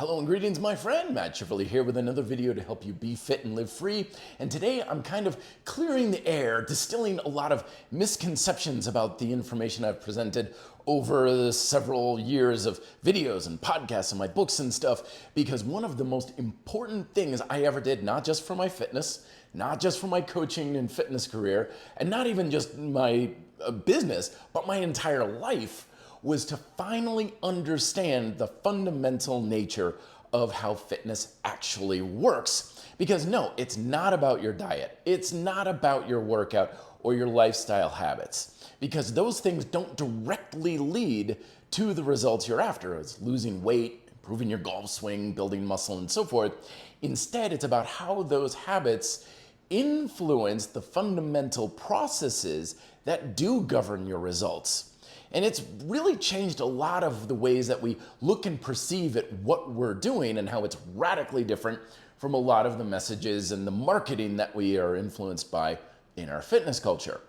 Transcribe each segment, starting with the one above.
Hello and greetings, my friend. Matt Schifferly here with another video to help you be fit and live free. And today I'm kind of clearing the air, distilling a lot of misconceptions about the information I've presented over the several years of videos and podcasts and my books and stuff, because one of the most important things I ever did, not just for my fitness, not just for my coaching and fitness career, and not even just my business, but my entire life, was to finally understand the fundamental nature of how fitness actually works. Because no, it's not about your diet. It's not about your workout or your lifestyle habits, because those things don't directly lead to the results you're after. It's losing weight, improving your golf swing, building muscle, and so forth. Instead, it's about how those habits influence the fundamental processes that do govern your results. And it's really changed a lot of the ways that we look and perceive at what we're doing, and how it's radically different from a lot of the messages and the marketing that we are influenced by in our fitness culture.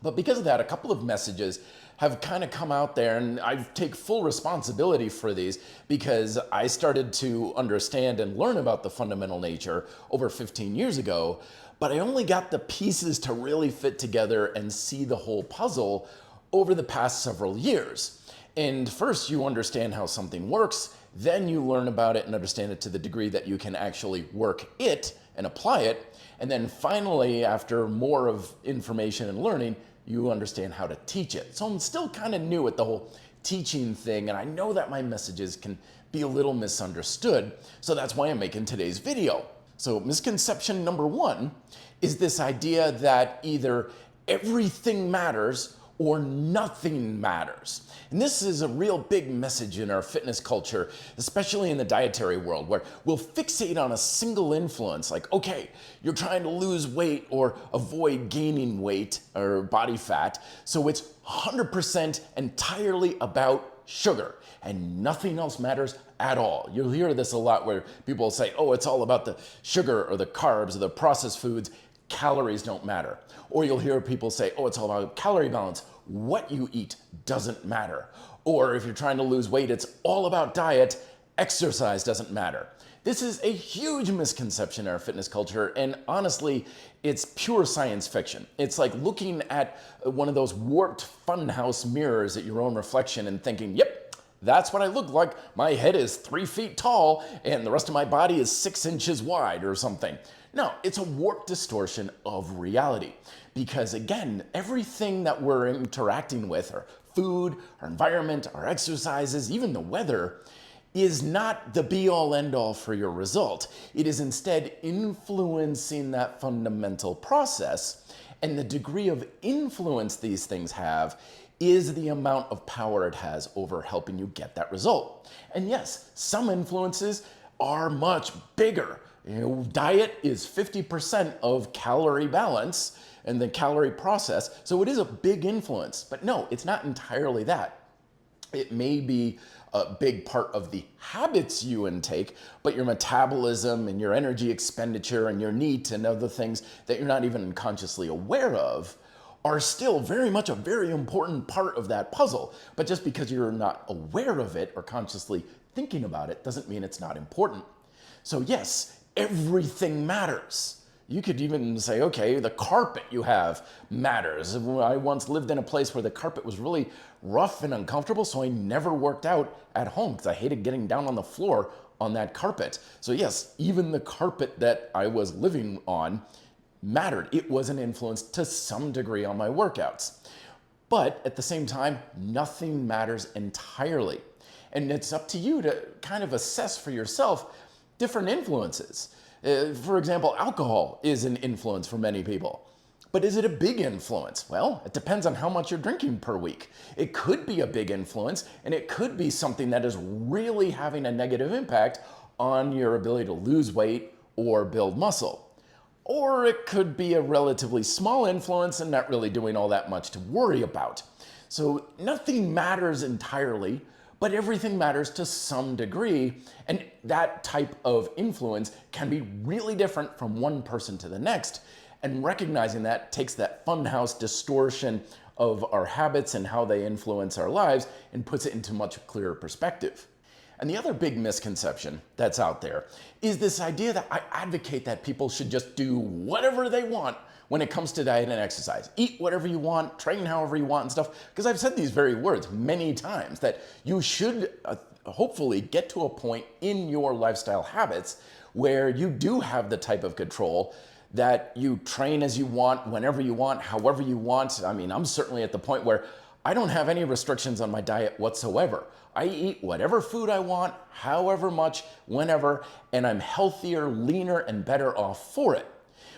But because of that, a couple of messages have kind of come out there, and I take full responsibility for these because I started to understand and learn about the fundamental nature over 15 years ago, but I only got the pieces to really fit together and see the whole puzzle over the past several years. And first you understand how something works, then you learn about it and understand it to the degree that you can actually work it and apply it. And then finally, after more of information and learning, you understand how to teach it. So I'm still kind of new at the whole teaching thing, and I know that my messages can be a little misunderstood. So that's why I'm making today's video. So misconception number one is this idea that either everything matters or nothing matters. And this is a real big message in our fitness culture, especially in the dietary world, where we'll fixate on a single influence, like, okay, you're trying to lose weight or avoid gaining weight or body fat, so it's 100% entirely about sugar, and nothing else matters at all. You'll hear this a lot where people say, oh, it's all about the sugar or the carbs or the processed foods. Calories don't matter. Or you'll hear people say, oh, it's all about calorie balance. What you eat doesn't matter. Or if you're trying to lose weight, it's all about diet. Exercise doesn't matter. This is a huge misconception in our fitness culture, and honestly, it's pure science fiction. It's like looking at one of those warped funhouse mirrors at your own reflection and thinking, yep, that's what I look like. My head is 3 feet tall and the rest of my body is 6 inches wide or something. No, it's a warped distortion of reality, because again, everything that we're interacting with, our food, our environment, our exercises, even the weather, is not the be-all end-all for your result. It is instead influencing that fundamental process, and the degree of influence these things have is the amount of power it has over helping you get that result. And yes, some influences are much bigger. Diet is 50% of calorie balance and the calorie process, so it is a big influence. But no, it's not entirely that. It may be a big part of the habits you intake, but your metabolism and your energy expenditure and your NEAT and other things that you're not even consciously aware of are still very much a very important part of that puzzle. But just because you're not aware of it or consciously thinking about it doesn't mean it's not important. So yes, everything matters. You could even say, okay, the carpet you have matters. I once lived in a place where the carpet was really rough and uncomfortable, so I never worked out at home because I hated getting down on the floor on that carpet. So yes, even the carpet that I was living on mattered. It was an influence to some degree on my workouts. But at the same time, nothing matters entirely. And it's up to you to kind of assess for yourself different influences. For example, alcohol is an influence for many people. But is it a big influence? Well, it depends on how much you're drinking per week. It could be a big influence, and it could be something that is really having a negative impact on your ability to lose weight or build muscle. Or it could be a relatively small influence and not really doing all that much to worry about. So nothing matters entirely, but everything matters to some degree, and that type of influence can be really different from one person to the next, and recognizing that takes that funhouse distortion of our habits and how they influence our lives and puts it into much clearer perspective. And the other big misconception that's out there is this idea that I advocate that people should just do whatever they want when it comes to diet and exercise. Eat whatever you want, train however you want and stuff. Because I've said these very words many times, that you should hopefully get to a point in your lifestyle habits where you do have the type of control that you train as you want, whenever you want, however you want. I mean, I'm certainly at the point where I don't have any restrictions on my diet whatsoever. I eat whatever food I want, however much, whenever, and I'm healthier, leaner, and better off for it.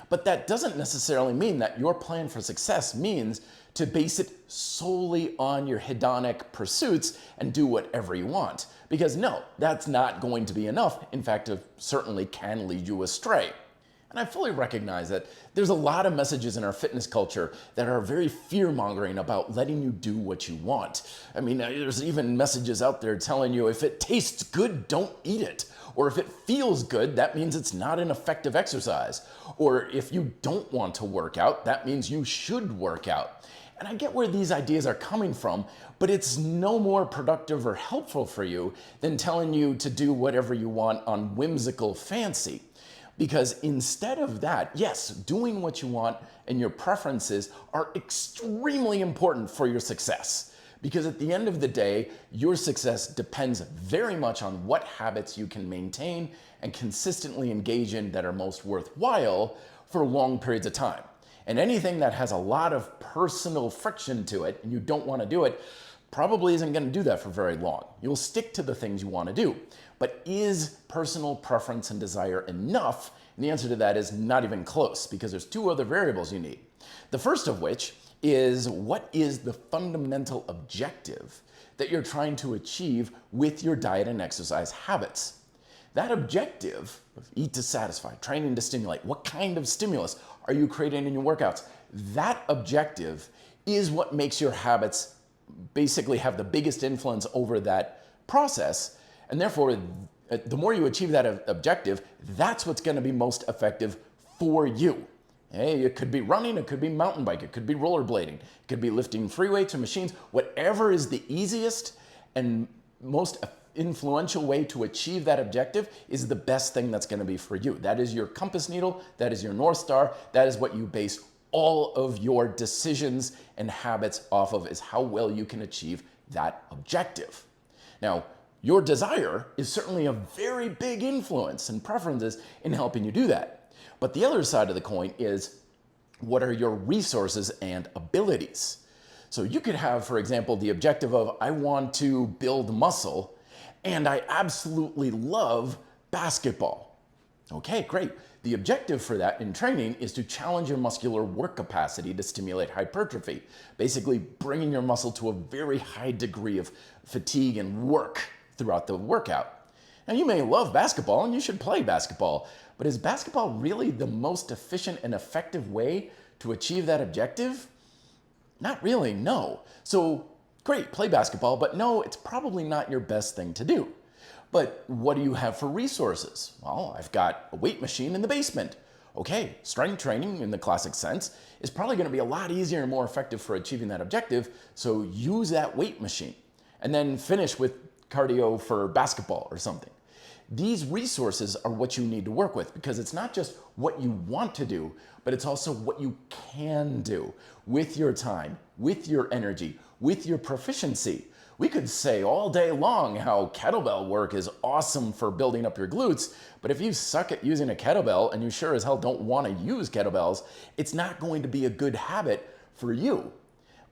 But that doesn't necessarily mean that your plan for success means to base it solely on your hedonic pursuits and do whatever you want. Because no, that's not going to be enough. In fact, it certainly can lead you astray. And I fully recognize that there's a lot of messages in our fitness culture that are very fear-mongering about letting you do what you want. I mean, there's even messages out there telling you if it tastes good, don't eat it. Or if it feels good, that means it's not an effective exercise. Or if you don't want to work out, that means you should work out. And I get where these ideas are coming from, but it's no more productive or helpful for you than telling you to do whatever you want on whimsical fancy. Because instead of that, yes, doing what you want and your preferences are extremely important for your success. Because at the end of the day, your success depends very much on what habits you can maintain and consistently engage in that are most worthwhile for long periods of time. And anything that has a lot of personal friction to it and you don't want to do it probably isn't going to do that for very long. You'll stick to the things you want to do. But is personal preference and desire enough? And the answer to that is not even close, because there's two other variables you need. The first of which is, what is the fundamental objective that you're trying to achieve with your diet and exercise habits? That objective of eat to satisfy, training to stimulate, what kind of stimulus are you creating in your workouts? That objective is what makes your habits basically have the biggest influence over that process. And therefore, the more you achieve that objective, that's what's going to be most effective for you. Hey, it could be running, it could be mountain bike, it could be rollerblading, it could be lifting free weights or machines. Whatever is the easiest and most influential way to achieve that objective is the best thing that's going to be for you. That is your compass needle, that is your North Star, that is what you base all of your decisions and habits off of, is how well you can achieve that objective. Now, your desire is certainly a very big influence and preferences in helping you do that. But the other side of the coin is, what are your resources and abilities? So you could have, for example, the objective of, I want to build muscle and I absolutely love basketball. Okay, great. The objective for that in training is to challenge your muscular work capacity to stimulate hypertrophy, basically bringing your muscle to a very high degree of fatigue and work throughout the workout. Now, you may love basketball and you should play basketball, but is basketball really the most efficient and effective way to achieve that objective? Not really, no. So great, play basketball, but no, it's probably not your best thing to do. But what do you have for resources? Well, I've got a weight machine in the basement. Okay, strength training in the classic sense is probably going to be a lot easier and more effective for achieving that objective, so use that weight machine. And then finish with cardio for basketball or something. These resources are what you need to work with, because it's not just what you want to do, but it's also what you can do with your time, with your energy, with your proficiency. We could say all day long how kettlebell work is awesome for building up your glutes, but if you suck at using a kettlebell and you sure as hell don't want to use kettlebells, it's not going to be a good habit for you.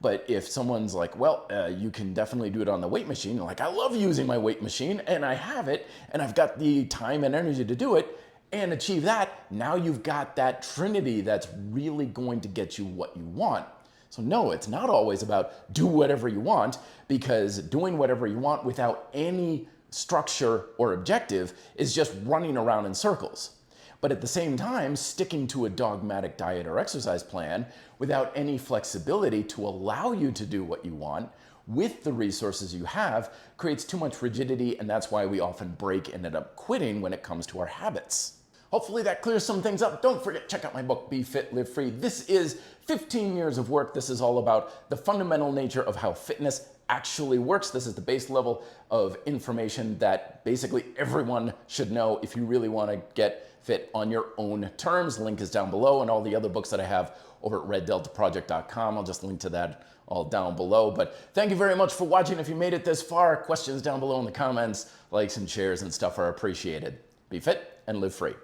But if someone's like, well, you can definitely do it on the weight machine, like, I love using my weight machine and I have it and I've got the time and energy to do it and achieve that, now you've got that trinity that's really going to get you what you want. So no, it's not always about do whatever you want, because doing whatever you want without any structure or objective is just running around in circles. But at the same time, sticking to a dogmatic diet or exercise plan without any flexibility to allow you to do what you want with the resources you have creates too much rigidity, and that's why we often break and end up quitting when it comes to our habits. Hopefully that clears some things up. Don't forget, check out my book, Be Fit, Live Free. This is 15 years of work. This is all about the fundamental nature of how fitness actually works. This is the base level of information that basically everyone should know if you really want to get fit on your own terms. Link is down below, and all the other books that I have over at reddeltaproject.com. I'll just link to that all down below. But thank you very much for watching. If you made it this far, questions down below in the comments, likes and shares and stuff are appreciated. Be fit and live free.